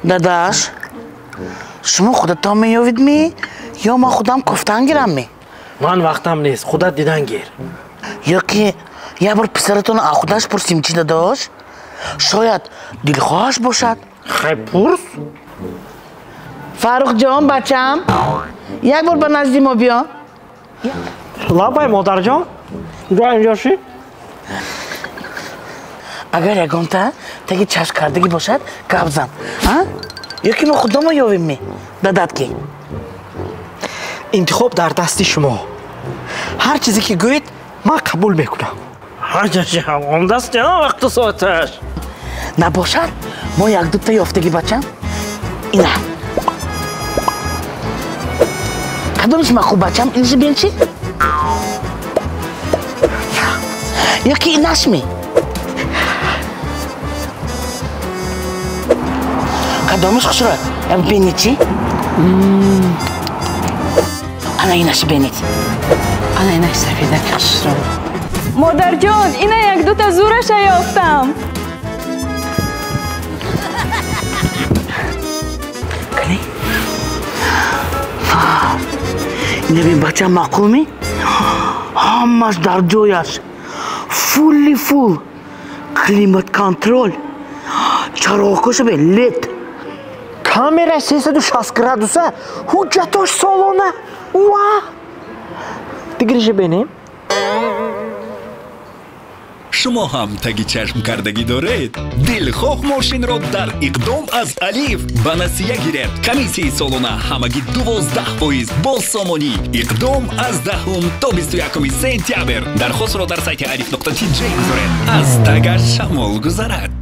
داداش شما خودتان می‌یابید یا ما خودم کفتن گیرم می؟ من وقتم نیست خودت دیدن گیر یا که یه بار پسرتون خودش پرسیم چی داداش؟ شاید دلخواهش باشد. خیلی پرس فاروق جان بچم یک بار به نزدی ما بیا. لابای مادر جان اینجا اینجا شی؟ اگر یکم تا تاکی چشم کردگی باشد گپ زن یا که ما خودمون یابیم می دادت کی انتخاب در دست شما هر چیزی که گویید من قبول میکنم هر چیزی هم اون دست جناب وقت ساعتش نباشد ما یک دو تا یافتگی بچم اینه کدومش من خوب بچم اینش بین چی یا که اینش می کدومش خوشره ام بینی چی انا اینش بینید انا اینش سفیده کشرم مادر جان اینه یک دو تا زورش یافتم کلی اینه بین بچه مقومی همش در جایش فولی فول کلیمت کنترل چراغش به لید کامera 360 گرادوسه حجتاش سالانه واه دیگریش بینیم شما هم تگی چشم کردگی دارید؟ دلخواه ماشین را در اقدام از الف به نسیه گیرید. کمیسی سالانه همگی 12% با سامانی. اقدام از 10 تا 21 سپتامبر. درخواست را در سایت alif.tj گذارید. از تگ شمال گذرد.